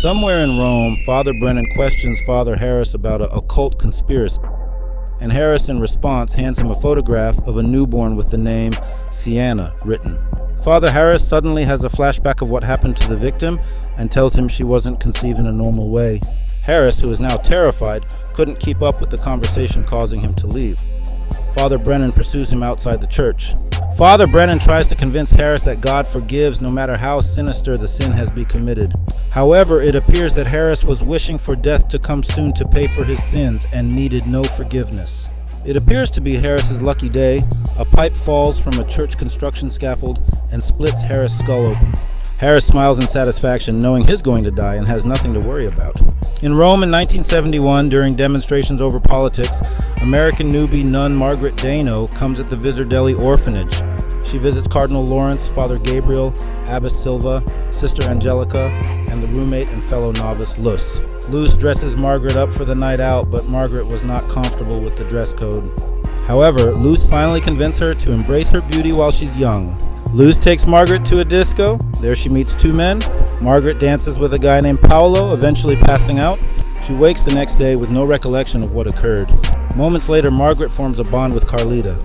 Somewhere in Rome, Father Brennan questions Father Harris about an occult conspiracy, and Harris in response hands him a photograph of a newborn with the name Sienna written. Father Harris suddenly has a flashback of what happened to the victim and tells him she wasn't conceived in a normal way. Harris, who is now terrified, couldn't keep up with the conversation, causing him to leave. Father Brennan pursues him outside the church. Father Brennan tries to convince Harris that God forgives no matter how sinister the sin has been committed. However, it appears that Harris was wishing for death to come soon to pay for his sins and needed no forgiveness. It appears to be Harris's lucky day. A pipe falls from a church construction scaffold and splits Harris' skull open. Harris smiles in satisfaction, knowing he's going to die and has nothing to worry about. In Rome in 1971, during demonstrations over politics, American newbie nun Margaret Dano comes at the Visordelli orphanage. She visits Cardinal Lawrence, Father Gabriel, Abbess Silva, Sister Angelica, and the roommate and fellow novice Luz. Luz dresses Margaret up for the night out, but Margaret was not comfortable with the dress code. However, Luz finally convinces her to embrace her beauty while she's young. Luz takes Margaret to a disco. There she meets two men. Margaret dances with a guy named Paolo, eventually passing out. She wakes the next day with no recollection of what occurred. Moments later, Margaret forms a bond with Carlita,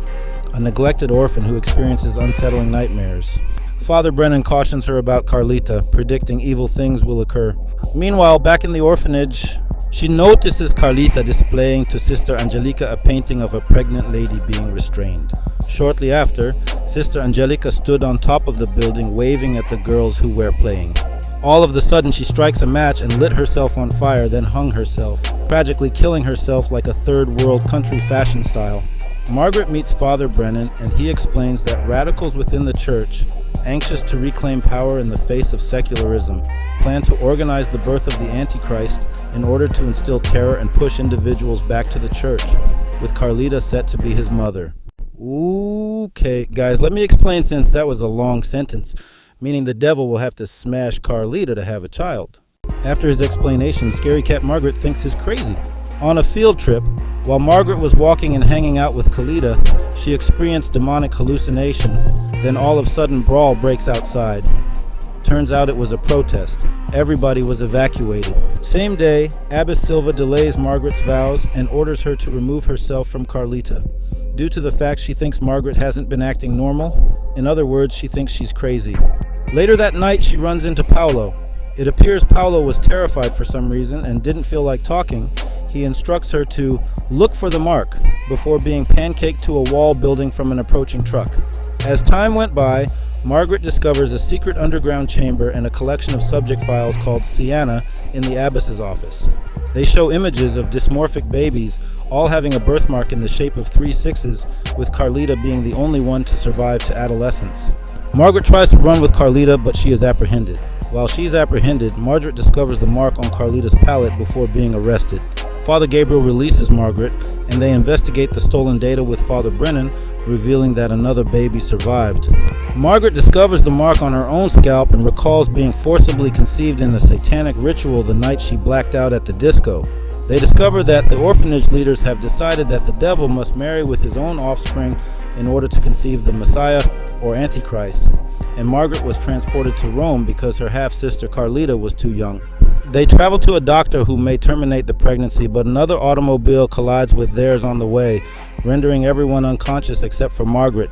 a neglected orphan who experiences unsettling nightmares. Father Brennan cautions her about Carlita, predicting evil things will occur. Meanwhile, back in the orphanage, she notices Carlita displaying to Sister Angelica a painting of a pregnant lady being restrained. Shortly after, Sister Angelica stood on top of the building waving at the girls who were playing. All of a sudden, she strikes a match and lit herself on fire, then hung herself, tragically killing herself like a third world country fashion style. Margaret meets Father Brennan, and he explains that radicals within the church, anxious to reclaim power in the face of secularism, plan to organize the birth of the Antichrist in order to instill terror and push individuals back to the church, with Carlita set to be his mother. Okay, guys, let me explain, since that was a long sentence, meaning the devil will have to smash Carlita to have a child. After his explanation, Scary Cat Margaret thinks he's crazy. On a field trip, while Margaret was walking and hanging out with Carlita, she experienced demonic hallucination. Then all of a sudden, brawl breaks outside. Turns out it was a protest. Everybody was evacuated. Same day, Abbess Silva delays Margaret's vows and orders her to remove herself from Carlita, due to the fact she thinks Margaret hasn't been acting normal. In other words, she thinks she's crazy. Later that night, she runs into Paolo. It appears Paolo was terrified for some reason and didn't feel like talking. He instructs her to look for the mark before being pancaked to a wall building from an approaching truck. As time went by, Margaret discovers a secret underground chamber and a collection of subject files called Sienna in the abbess's office. They show images of dysmorphic babies, all having a birthmark in the shape of 3 sixes, with Carlita being the only one to survive to adolescence. Margaret tries to run with Carlita, but she is apprehended. While she's apprehended, Margaret discovers the mark on Carlita's palate before being arrested. Father Gabriel releases Margaret, and they investigate the stolen data with Father Brennan, revealing that another baby survived. Margaret discovers the mark on her own scalp and recalls being forcibly conceived in a satanic ritual the night she blacked out at the disco. They discover that the orphanage leaders have decided that the devil must marry with his own offspring in order to conceive the Messiah or Antichrist, and Margaret was transported to Rome because her half-sister Carlita was too young. They travel to a doctor who may terminate the pregnancy, but another automobile collides with theirs on the way, rendering everyone unconscious except for Margaret,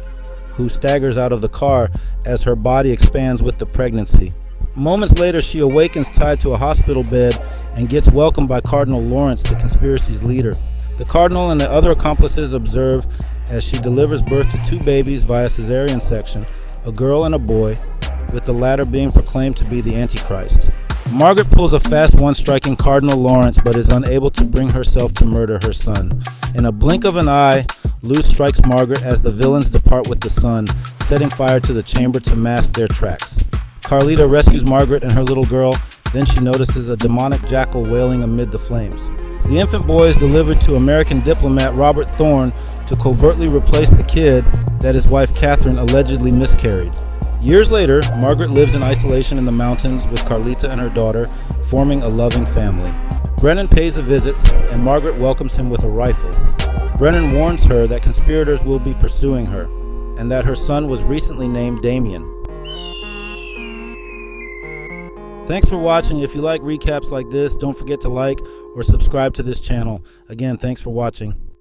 who staggers out of the car as her body expands with the pregnancy. Moments later, she awakens tied to a hospital bed and gets welcomed by Cardinal Lawrence, the conspiracy's leader. The cardinal and the other accomplices observe as she delivers birth to 2 babies via cesarean section, a girl and a boy, with the latter being proclaimed to be the Antichrist. Margaret pulls a fast one, striking Cardinal Lawrence, but is unable to bring herself to murder her son. In a blink of an eye, Luz strikes Margaret as the villains depart with the son, setting fire to the chamber to mask their tracks. Carlita rescues Margaret and her little girl, then she notices a demonic jackal wailing amid the flames. The infant boy is delivered to American diplomat Robert Thorne to covertly replace the kid that his wife Catherine allegedly miscarried. Years later, Margaret lives in isolation in the mountains with Carlita and her daughter, forming a loving family. Brennan pays a visit, and Margaret welcomes him with a rifle. Brennan warns her that conspirators will be pursuing her, and that her son was recently named Damien. Thanks for watching. If you like recaps like this, don't forget to like or subscribe to this channel. Again, thanks for watching.